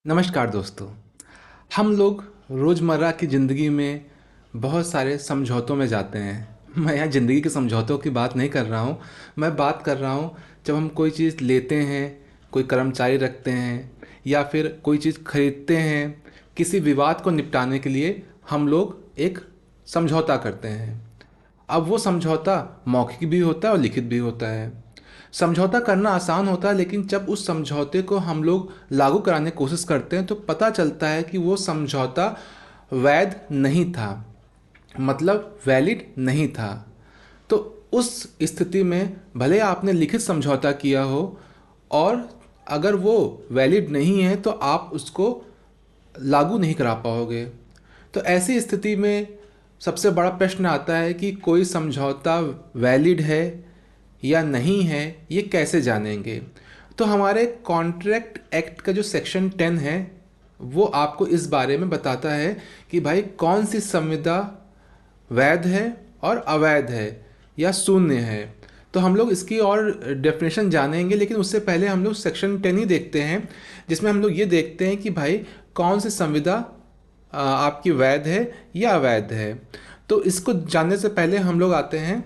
नमस्कार दोस्तों। हम लोग रोज़मर्रा की ज़िंदगी में बहुत सारे समझौतों में जाते हैं। मैं यहाँ ज़िंदगी के समझौतों की बात नहीं कर रहा हूँ। मैं बात कर रहा हूँ जब हम कोई चीज़ लेते हैं, कोई कर्मचारी रखते हैं या फिर कोई चीज़ खरीदते हैं। किसी विवाद को निपटाने के लिए हम लोग एक समझौता करते हैं। अब वो समझौता मौखिक भी होता है और लिखित भी होता है। समझौता करना आसान होता है, लेकिन जब उस समझौते को हम लोग लागू कराने की कोशिश करते हैं तो पता चलता है कि वो समझौता वैध नहीं था, मतलब वैलिड नहीं था। तो उस स्थिति में भले आपने लिखित समझौता किया हो और अगर वो वैलिड नहीं है तो आप उसको लागू नहीं करा पाओगे। तो ऐसी स्थिति में सबसे बड़ा प्रश्न आता है कि कोई समझौता वैलिड है या नहीं है, ये कैसे जानेंगे। तो हमारे कॉन्ट्रैक्ट एक्ट का जो सेक्शन 10 है वो आपको इस बारे में बताता है कि भाई कौन सी संविदा वैध है और अवैध है या शून्य है। तो हम लोग इसकी और डेफिनेशन जानेंगे, लेकिन उससे पहले हम लोग सेक्शन 10 ही देखते हैं, जिसमें हम लोग ये देखते हैं कि भाई कौन सी संविदा आपकी वैध है या अवैध है। तो इसको जानने से पहले हम लोग आते हैं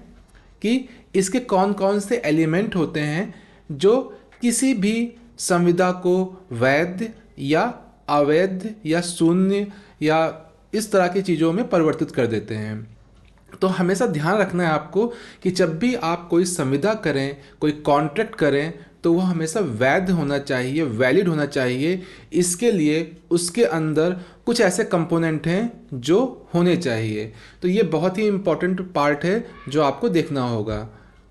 कि इसके कौन कौन से एलिमेंट होते हैं जो किसी भी संविदा को वैध या अवैध या शून्य या इस तरह की चीज़ों में परिवर्तित कर देते हैं। तो हमेशा ध्यान रखना है आपको कि जब भी आप कोई संविदा करें, कोई कॉन्ट्रैक्ट करें, तो वो हमेशा वैध होना चाहिए, वैलिड होना चाहिए। इसके लिए उसके अंदर कुछ ऐसे कंपोनेंट हैं जो होने चाहिए। तो ये बहुत ही इम्पोर्टेंट पार्ट है जो आपको देखना होगा।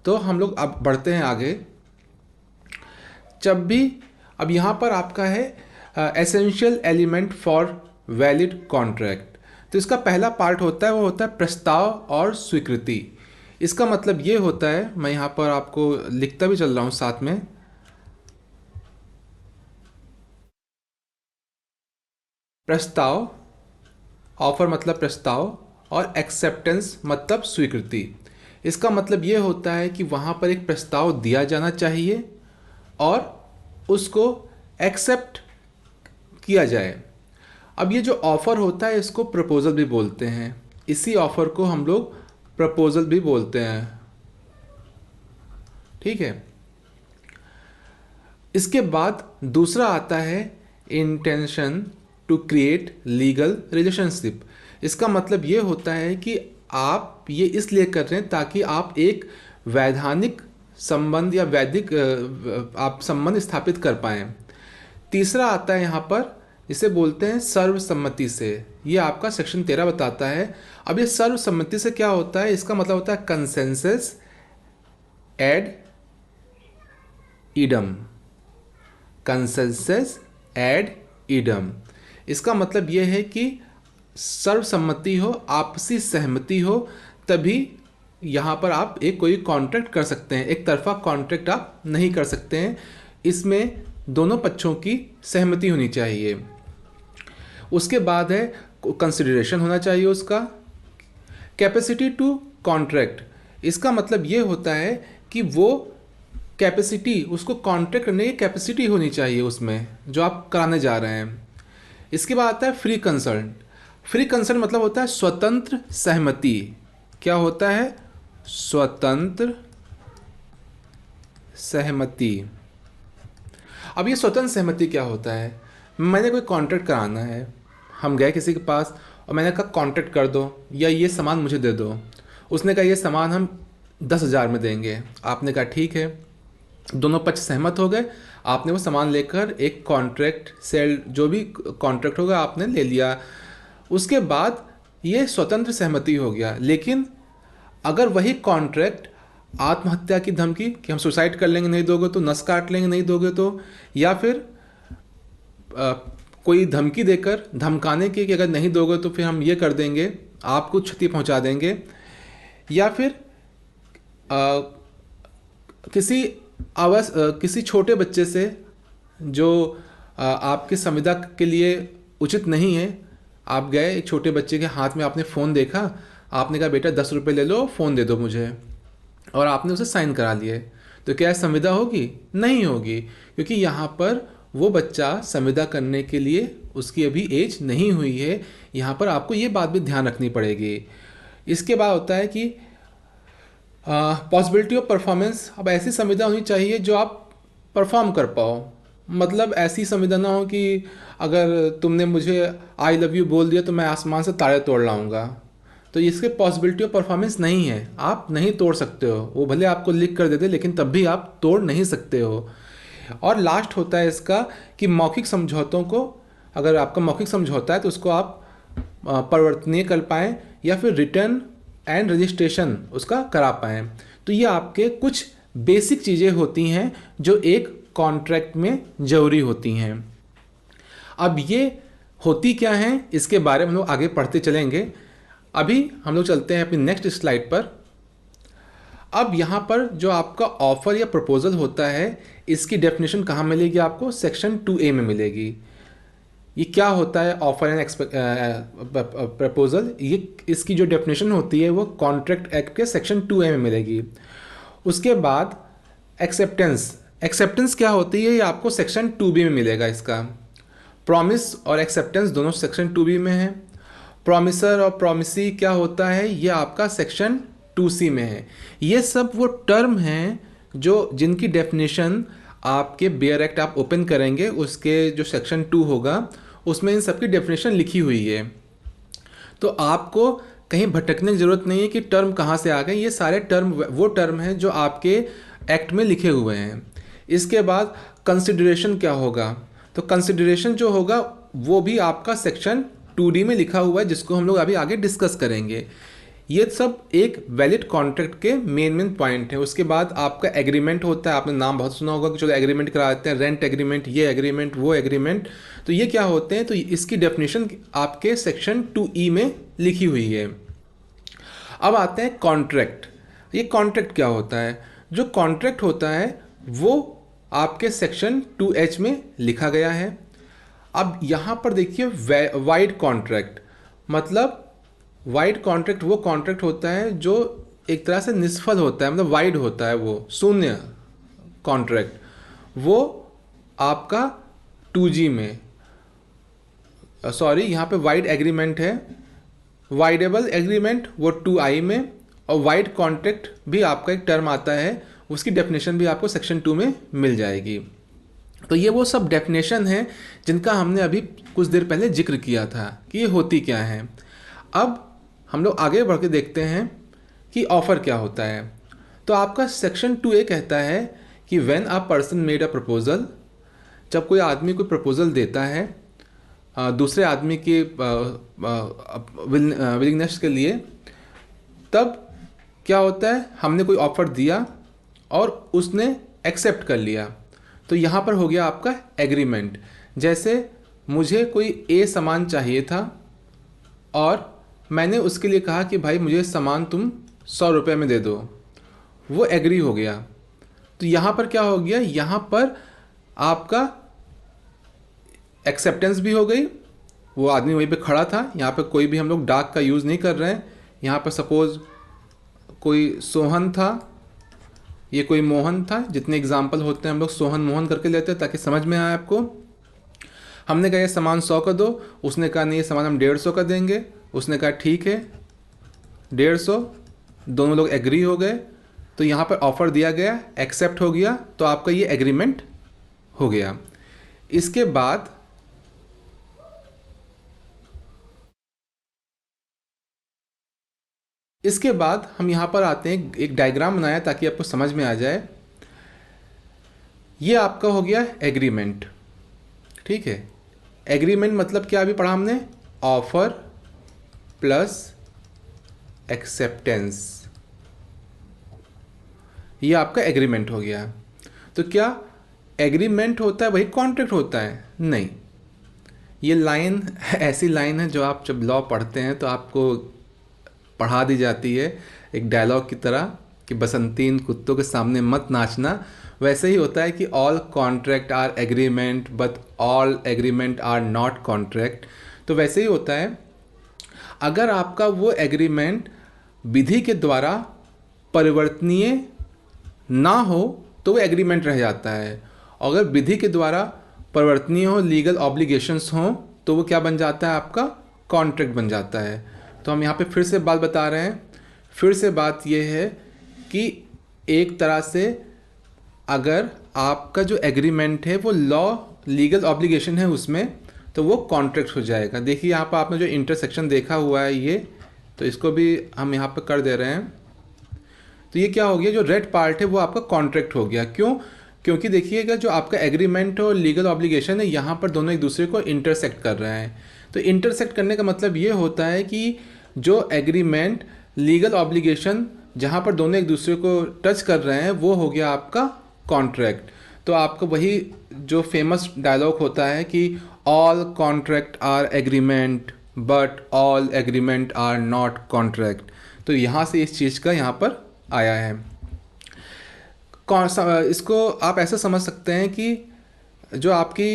तो हम लोग अब बढ़ते हैं आगे। जब भी अब यहाँ पर आपका है essential element for valid contract. तो इसका पहला पार्ट होता है वो होता है प्रस्ताव और स्वीकृति। इसका मतलब ये होता है, मैं यहाँ पर आपको लिखता भी चल रहा हूँ साथ में। प्रस्ताव, ऑफर मतलब प्रस्ताव, और एक्सेप्टेंस मतलब स्वीकृति। इसका मतलब ये होता है कि वहाँ पर एक प्रस्ताव दिया जाना चाहिए और उसको एक्सेप्ट किया जाए। अब ये जो ऑफ़र होता है इसको प्रपोज़ल भी बोलते हैं। इसी ऑफ़र को हम लोग प्रपोज़ल भी बोलते हैं, ठीक है। इसके बाद दूसरा आता है intention to create legal relationship. इसका मतलब ये होता है कि आप ये इसलिए कर रहे हैं ताकि आप एक वैधानिक संबंध या वैधिक आप संबंध स्थापित कर पाएँ। तीसरा आता है यहाँ पर, इसे बोलते हैं सर्वसम्मति से। ये आपका सेक्शन 13 बताता है। अब ये सर्वसम्मति से क्या होता है, इसका मतलब होता है consensus ad idem. Consensus ad idem, इसका मतलब ये है कि सर्वसम्मति हो, आपसी सहमति हो, तभी यहाँ पर आप एक कोई कॉन्ट्रैक्ट कर सकते हैं। एक तरफा कॉन्ट्रैक्ट आप नहीं कर सकते हैं, इसमें दोनों पक्षों की सहमति होनी चाहिए। उसके बाद है कंसिडरेशन होना चाहिए उसका। कैपेसिटी टू कॉन्ट्रैक्ट, इसका मतलब ये होता है कि वो कैपेसिटी, उसको कॉन्ट्रैक्ट करने की कैपेसिटी होनी चाहिए उसमें जो आप कराने जा रहे हैं। इसके बाद आता है फ्री कंसर्न। फ्री कंसर्न मतलब होता है स्वतंत्र सहमति। क्या होता है? स्वतंत्र सहमति। अब ये स्वतंत्र सहमति क्या होता है? मैंने कोई कॉन्ट्रैक्ट कराना है, हम गए किसी के पास और मैंने कहा कॉन्ट्रैक्ट कर दो या ये सामान मुझे दे दो। उसने कहा ये सामान हम 10,000 में देंगे। आपने कहा ठीक है, दोनों पक्ष सहमत हो गए। आपने वो सामान लेकर एक कॉन्ट्रैक्ट, सेल, जो भी कॉन्ट्रैक्ट होगा आपने ले लिया। उसके बाद ये स्वतंत्र सहमति हो गया। लेकिन अगर वही कॉन्ट्रैक्ट आत्महत्या की धमकी कि हम सुसाइड कर लेंगे नहीं दोगे तो, नस काट लेंगे नहीं दोगे तो, या फिर कोई धमकी देकर धमकाने की कि अगर नहीं दोगे तो फिर हम ये कर देंगे, आपको क्षति पहुंचा देंगे, या फिर किसी छोटे बच्चे से जो आपकी संविदा के लिए उचित नहीं है। आप गए, एक छोटे बच्चे के हाथ में आपने फ़ोन देखा, आपने कहा बेटा 10 रुपये ले लो, फ़ोन दे दो मुझे, और आपने उसे साइन करा लिए। तो क्या संविदा होगी? नहीं होगी, क्योंकि यहाँ पर वो बच्चा संविदा करने के लिए उसकी अभी एज नहीं हुई है। यहाँ पर आपको ये बात भी ध्यान रखनी पड़ेगी। इसके बाद होता है कि पॉसिबिलिटी ऑफ परफॉर्मेंस। अब ऐसी संविदा होनी चाहिए जो आप परफॉर्म कर पाओ। मतलब ऐसी संविदा ना हो कि अगर तुमने मुझे आई लव यू बोल दिया तो मैं आसमान से तारे तोड़ लाऊंगा। तो इसके पॉसिबिलिटी ऑफ परफॉर्मेंस नहीं है, आप नहीं तोड़ सकते हो। वो भले आपको लिख कर दे दे लेकिन तब भी आप तोड़ नहीं सकते हो। और लास्ट होता है इसका कि मौखिक समझौतों को, अगर आपका मौखिक समझौता है तो उसको आप परिवर्तनीय कर पाएँ या फिर रिटर्न एंड रजिस्ट्रेशन उसका करा पाएँ। तो ये आपके कुछ बेसिक चीज़ें होती हैं जो एक कॉन्ट्रैक्ट में ज़रूरी होती हैं। अब ये होती क्या हैं इसके बारे में हम लोग आगे पढ़ते चलेंगे। अभी हम लोग चलते हैं अपनी नेक्स्ट स्लाइड पर। अब यहाँ पर जो आपका ऑफर या प्रपोजल होता है इसकी डेफिनेशन कहाँ मिलेगी आपको? सेक्शन 2A में मिलेगी। ये क्या होता है ऑफर एंड प्रपोजल? ये इसकी जो डेफिनेशन होती है वो कॉन्ट्रैक्ट एक्ट के सेक्शन 2A में मिलेगी। उसके बाद एक्सेप्टेंस। एक्सेप्टेंस क्या होती है ये आपको सेक्शन 2B में मिलेगा। इसका प्रॉमिस और एक्सेप्टेंस दोनों सेक्शन 2B में है। प्रॉमिसर और प्रॉमिसी क्या होता है ये आपका सेक्शन 2C में है। ये सब वो टर्म हैं जो जिनकी डेफिनेशन आपके बेयर एक्ट आप ओपन करेंगे उसके जो सेक्शन 2 होगा उसमें इन सब की डेफिनेशन लिखी हुई है। तो आपको कहीं भटकने की ज़रूरत नहीं है कि टर्म कहाँ से आ गए। ये सारे टर्म वो टर्म हैं जो आपके एक्ट में लिखे हुए हैं। इसके बाद कंसिडरेशन क्या होगा? तो कंसिडरेशन जो होगा वो भी आपका सेक्शन 2D में लिखा हुआ है जिसको हम लोग अभी आगे डिस्कस करेंगे। ये सब एक वैलिड कॉन्ट्रैक्ट के मेन पॉइंट है। उसके बाद आपका एग्रीमेंट होता है। आपने नाम बहुत सुना होगा कि चलो एग्रीमेंट करा देते हैं, रेंट एग्रीमेंट, ये एग्रीमेंट, वो एग्रीमेंट। तो ये क्या होते हैं? तो इसकी डेफिनेशन आपके सेक्शन 2E में लिखी हुई है। अब आते हैं कॉन्ट्रैक्ट। ये कॉन्ट्रैक्ट क्या होता है? जो कॉन्ट्रैक्ट होता है वो आपके सेक्शन 2H में लिखा गया है। अब यहाँ पर देखिए वाइड कॉन्ट्रैक्ट, मतलब वाइड कॉन्ट्रैक्ट वो कॉन्ट्रैक्ट होता है जो एक तरह से निष्फल होता है, मतलब वाइड होता है, वो शून्य कॉन्ट्रैक्ट, वो आपका 2G में, सॉरी यहाँ पे वाइड एग्रीमेंट है। वाइडेबल एग्रीमेंट वो 2I में, और वाइड कॉन्ट्रैक्ट भी आपका एक टर्म आता है, उसकी डेफिनेशन भी आपको सेक्शन 2 में मिल जाएगी। तो ये वो सब डेफिनेशन हैं जिनका हमने अभी कुछ देर पहले जिक्र किया था कि ये होती क्या है। अब हम लोग आगे बढ़ के देखते हैं कि ऑफ़र क्या होता है। तो आपका सेक्शन 2A कहता है कि when a person made a proposal, जब कोई आदमी कोई प्रपोजल देता है दूसरे आदमी के विलिंगनेस के लिए, तब क्या होता है? हमने कोई ऑफ़र दिया और उसने एक्सेप्ट कर लिया, तो यहाँ पर हो गया आपका एग्रीमेंट। जैसे मुझे कोई ए सामान चाहिए था और मैंने उसके लिए कहा कि भाई मुझे सामान तुम 100 रुपये में दे दो, वो एग्री हो गया। तो यहाँ पर क्या हो गया? यहाँ पर आपका एक्सेप्टेंस भी हो गई। वो आदमी वहीं पे खड़ा था। यहाँ पे कोई भी हम लोग डाक का यूज़ नहीं कर रहे हैं। यहाँ पर सपोज़ कोई सोहन था, ये कोई मोहन था। जितने एग्जाम्पल होते हैं हम लोग सोहन मोहन करके लेते हैं ताकि समझ में आए आपको। हमने कहा ये सामान 100 का दो, उसने कहा नहीं ये सामान हम 150 का देंगे। उसने कहा ठीक है 150, दोनों लोग एग्री हो गए। तो यहाँ पर ऑफ़र दिया गया, एक्सेप्ट हो गया, तो आपका ये एग्रीमेंट हो गया। इसके बाद हम यहाँ पर आते हैं, एक डायग्राम बनाया ताकि आपको समझ में आ जाए। ये आपका हो गया एग्रीमेंट, ठीक है। एग्रीमेंट मतलब क्या अभी पढ़ा हमने? ऑफर प्लस एक्सेप्टेंस, ये आपका एग्रीमेंट हो गया। तो क्या एग्रीमेंट होता है वही कॉन्ट्रैक्ट होता है? नहीं। ये लाइन ऐसी लाइन है जो आप जब लॉ पढ़ते हैं तो आपको पढ़ा दी जाती है एक डायलॉग की तरह कि बसंतीन कुत्तों के सामने मत नाचना। वैसे ही होता है कि all contract are agreement but all agreement are not contract. तो वैसे ही होता है, अगर आपका वो एग्रीमेंट विधि के द्वारा परिवर्तनीय ना हो तो वो एग्रीमेंट रह जाता है। अगर विधि के द्वारा परिवर्तनीय हो, लीगल ऑब्लिगेशंस हों, तो वो क्या बन जाता है, आपका कॉन्ट्रैक्ट बन जाता है। तो हम यहाँ पे फिर से बात बता रहे हैं। फिर से बात ये है कि एक तरह से अगर आपका जो एग्रीमेंट है वो लॉ लीगल ऑब्लिगेशन है उसमें, तो वो कॉन्ट्रैक्ट हो जाएगा। देखिए यहाँ पर आपने जो इंटरसेक्शन देखा हुआ है ये, तो इसको भी हम यहाँ पर कर दे रहे हैं। तो ये क्या हो गया, जो रेड पार्ट है वो आपका कॉन्ट्रैक्ट हो गया। क्यों? क्योंकि देखिएगा जो आपका एग्रीमेंट और लीगल ऑब्लिगेशन है यहाँ पर दोनों एक दूसरे को इंटरसेक्ट कर रहे हैं। तो इंटरसेक्ट करने का मतलब ये होता है कि जो एग्रीमेंट लीगल ऑब्लिगेशन जहाँ पर दोनों एक दूसरे को टच कर रहे हैं वो हो गया आपका कॉन्ट्रैक्ट। तो आपका वही जो फेमस डायलॉग होता है कि all contract are agreement but all agreement are not contract. तो यहाँ से इस चीज़ का यहाँ पर आया है। इसको आप ऐसा समझ सकते हैं कि जो आपकी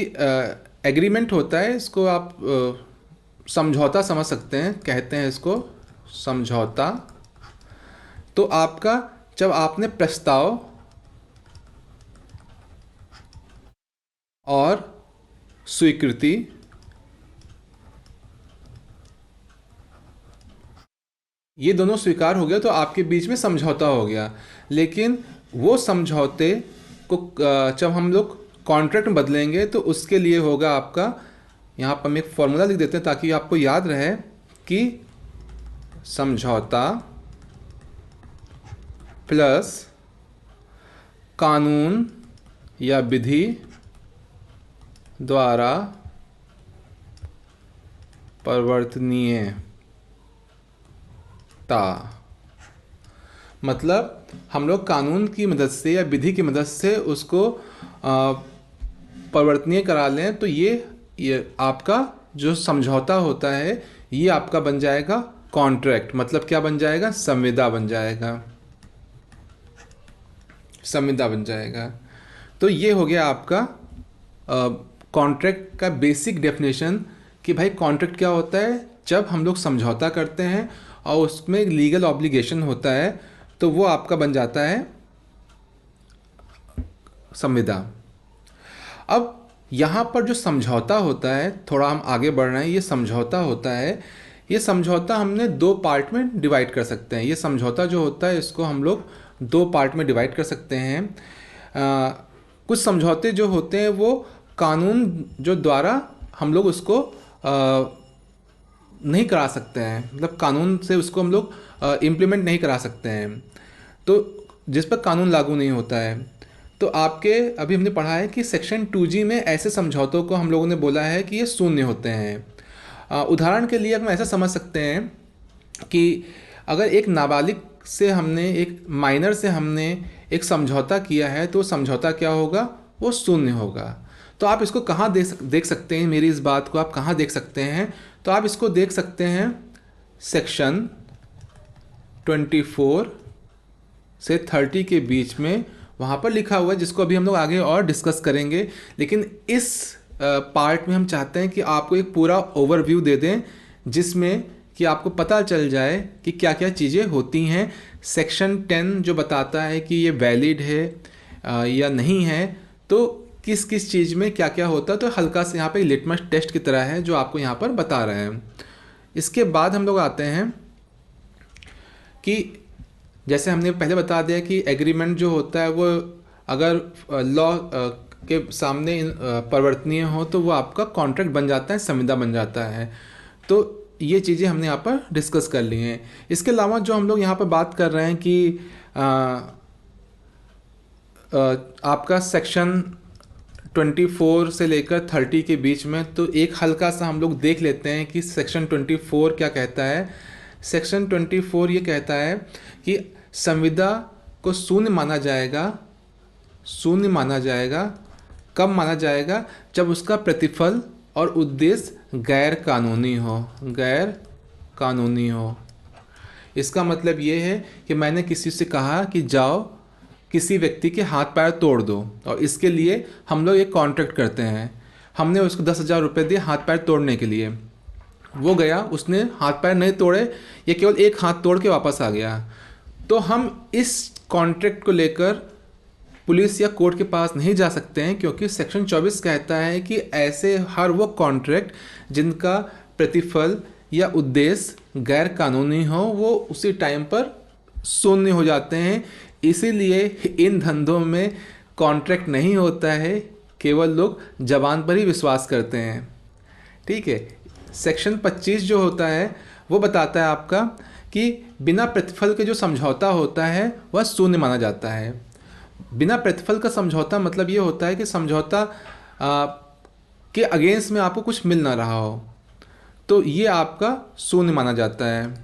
एग्रीमेंट होता है इसको आप समझौता समझ सकते हैं, कहते हैं इसको समझौता। तो आपका जब आपने प्रस्ताव और स्वीकृति ये दोनों स्वीकार हो गया तो आपके बीच में समझौता हो गया। लेकिन वो समझौते को जब हम लोग कॉन्ट्रैक्ट में बदलेंगे तो उसके लिए होगा आपका, यहाँ पर हम एक फॉर्मूला लिख देते हैं ताकि आपको याद रहे कि समझौता प्लस कानून या विधि द्वारा परिवर्तनीयता। मतलब हम लोग कानून की मदद से या विधि की मदद से उसको परिवर्तनीय करा लें तो ये आपका जो समझौता होता है ये आपका बन जाएगा कॉन्ट्रैक्ट। मतलब क्या बन जाएगा, संविदा बन जाएगा, संविदा बन जाएगा। तो ये हो गया आपका कॉन्ट्रैक्ट का बेसिक डेफिनेशन कि भाई कॉन्ट्रैक्ट क्या होता है। जब हम लोग समझौता करते हैं और उसमें लीगल ऑब्लिगेशन होता है तो वो आपका बन जाता है संविदा। अब यहाँ पर जो समझौता होता है, थोड़ा हम आगे बढ़ रहे हैं, ये समझौता होता है, ये समझौता हमने दो पार्ट में डिवाइड कर सकते हैं। ये समझौता जो होता है इसको हम लोग दो पार्ट में डिवाइड कर सकते हैं। कुछ समझौते जो होते हैं वो कानून जो द्वारा हम लोग उसको नहीं करा सकते हैं, मतलब कानून से उसको हम लोग इम्प्लीमेंट नहीं करा सकते हैं, तो जिस पर कानून लागू नहीं होता है। तो आपके अभी हमने पढ़ा है कि सेक्शन 2G में ऐसे समझौतों को हम लोगों ने बोला है कि ये शून्य होते हैं। उदाहरण के लिए हम ऐसा समझ सकते हैं कि अगर एक नाबालिग से हमने, एक माइनर से हमने एक समझौता किया है तो समझौता क्या होगा, वो शून्य होगा। तो आप इसको कहाँ देख सकते हैं, मेरी इस बात को आप कहाँ देख सकते हैं, तो आप इसको देख सकते हैं सेक्शन 24 से 30 के बीच में, वहाँ पर लिखा हुआ है, जिसको अभी हम लोग आगे और डिस्कस करेंगे। लेकिन इस पार्ट में हम चाहते हैं कि आपको एक पूरा ओवरव्यू दे दें जिसमें कि आपको पता चल जाए कि क्या क्या चीज़ें होती हैं। सेक्शन 10 जो बताता है कि ये वैलिड है या नहीं है, तो किस किस चीज़ में क्या क्या होता है, तो हल्का से यहाँ पे लिटमस टेस्ट की तरह है जो आपको यहाँ पर बता रहे हैं। इसके बाद हम लोग आते हैं कि जैसे हमने पहले बता दिया कि एग्रीमेंट जो होता है वो अगर लॉ के सामने परिवर्तनीय हो तो वो आपका कॉन्ट्रैक्ट बन जाता है, संविदा बन जाता है। तो ये चीज़ें हमने यहाँ पर डिस्कस कर ली हैं। इसके अलावा जो हम लोग यहाँ पर बात कर रहे हैं कि आपका सेक्शन 24 से लेकर 30 के बीच में, तो एक हल्का सा हम लोग देख लेते हैं कि सेक्शन 24 क्या कहता है। सेक्शन 24 ये कहता है कि संविदा को शून्य माना जाएगा, शून्य माना जाएगा। कब माना जाएगा, जब उसका प्रतिफल और उद्देश्य गैर कानूनी हो, गैर कानूनी हो। इसका मतलब ये है कि मैंने किसी से कहा कि जाओ किसी व्यक्ति के हाथ पैर तोड़ दो, और इसके लिए हम लोग एक कॉन्ट्रैक्ट करते हैं। हमने उसको 10,000 रुपये दिए हाथ पैर तोड़ने के लिए, वो गया, उसने हाथ पैर नहीं तोड़े, ये केवल एक हाथ तोड़ के वापस आ गया। तो हम इस कॉन्ट्रैक्ट को लेकर पुलिस या कोर्ट के पास नहीं जा सकते हैं, क्योंकि सेक्शन 24 कहता है कि ऐसे हर वो कॉन्ट्रैक्ट जिनका प्रतिफल या उद्देश्य गैर कानूनी हो वो उसी टाइम पर शून्य हो जाते हैं। इसीलिए इन धंधों में कॉन्ट्रैक्ट नहीं होता है, केवल लोग जबान पर ही विश्वास करते हैं। ठीक है। सेक्शन 25 जो होता है वो बताता है आपका कि बिना प्रतिफल के जो समझौता होता है वह शून्य माना जाता है। बिना प्रतिफल का समझौता मतलब ये होता है कि समझौता के अगेंस्ट में आपको कुछ मिल ना रहा हो, तो ये आपका शून्य माना जाता है।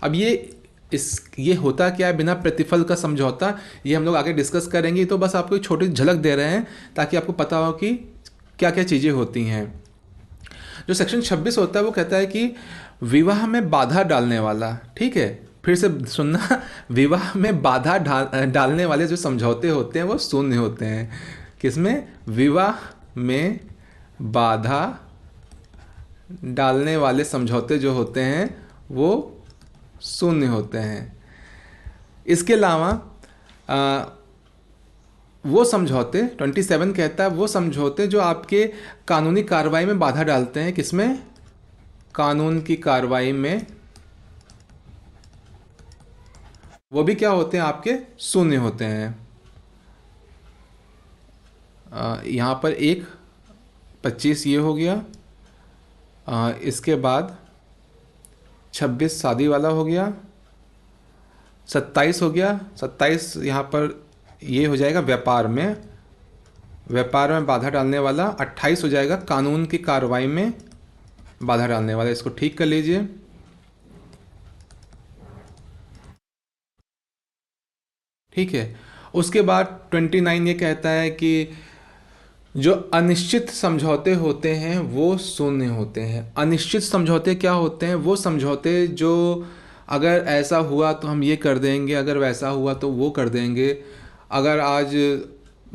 अब ये होता क्या है बिना प्रतिफल का समझौता, ये हम लोग आगे डिस्कस करेंगे। तो बस आपको एक छोटी झलक दे रहे हैं ताकि आपको पता हो कि क्या क्या चीज़ें होती हैं। जो सेक्शन 26 होता है वो कहता है कि विवाह में बाधा डालने वाला, ठीक है, फिर से सुनना, विवाह में बाधा डालने वाले जो समझौते होते हैं वो शून्य होते हैं। किसमें? विवाह में बाधा डालने वाले समझौते जो होते हैं वो शून्य होते हैं। इसके अलावा वो समझौते 27 कहता है वो समझौते जो आपके कानूनी कार्रवाई में बाधा डालते हैं। किसमें? कानून की कार्रवाई में, वो भी क्या होते हैं? आपके शून्य होते हैं। यहाँ पर 25 ये हो गया, इसके बाद 26 शादी वाला हो गया, 27 हो गया, 27 यहाँ पर ये हो जाएगा व्यापार में बाधा डालने वाला, 28 हो जाएगा कानून की कार्रवाई में बाधा डालने वाला। इसको ठीक कर लीजिए। ठीक है। उसके बाद 29 ये कहता है कि जो अनिश्चित समझौते होते हैं वो शून्य होते हैं। अनिश्चित समझौते क्या होते हैं? वो समझौते जो अगर ऐसा हुआ तो हम ये कर देंगे, अगर वैसा हुआ तो वो कर देंगे, अगर आज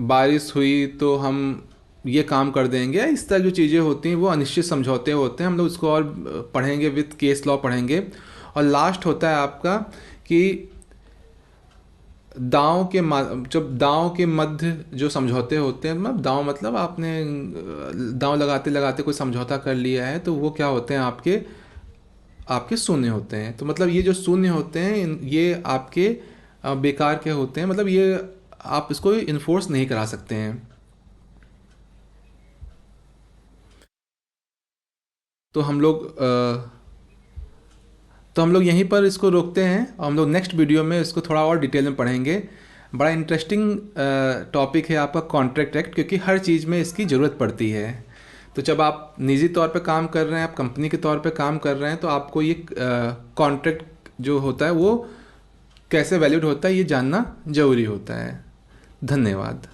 बारिश हुई तो हम ये काम कर देंगे, इस तरह जो चीज़ें होती हैं वो अनिश्चित समझौते होते हैं। हम लोग इसको और पढ़ेंगे, विद केस लॉ पढ़ेंगे। और लास्ट होता है आपका कि जब दांव के मध्य जो समझौते होते हैं, मतलब दांव मतलब आपने दांव लगाते लगाते कोई समझौता कर लिया है, तो वो क्या होते हैं? आपके शून्य होते हैं। तो मतलब ये जो शून्य होते हैं ये आपके बेकार के होते हैं, मतलब ये आप इसको इन्फोर्स नहीं करा सकते हैं। तो हम लोग यहीं पर इसको रोकते हैं और हम लोग नेक्स्ट वीडियो में इसको थोड़ा और डिटेल में पढ़ेंगे। बड़ा इंटरेस्टिंग टॉपिक है आपका कॉन्ट्रैक्ट एक्ट, क्योंकि हर चीज़ में इसकी ज़रूरत पड़ती है। तो जब आप निजी तौर पे काम कर रहे हैं, आप कंपनी के तौर पे काम कर रहे हैं, तो आपको ये कॉन्ट्रैक्ट जो होता है वो कैसे वैलिड होता है ये जानना ज़रूरी होता है। धन्यवाद।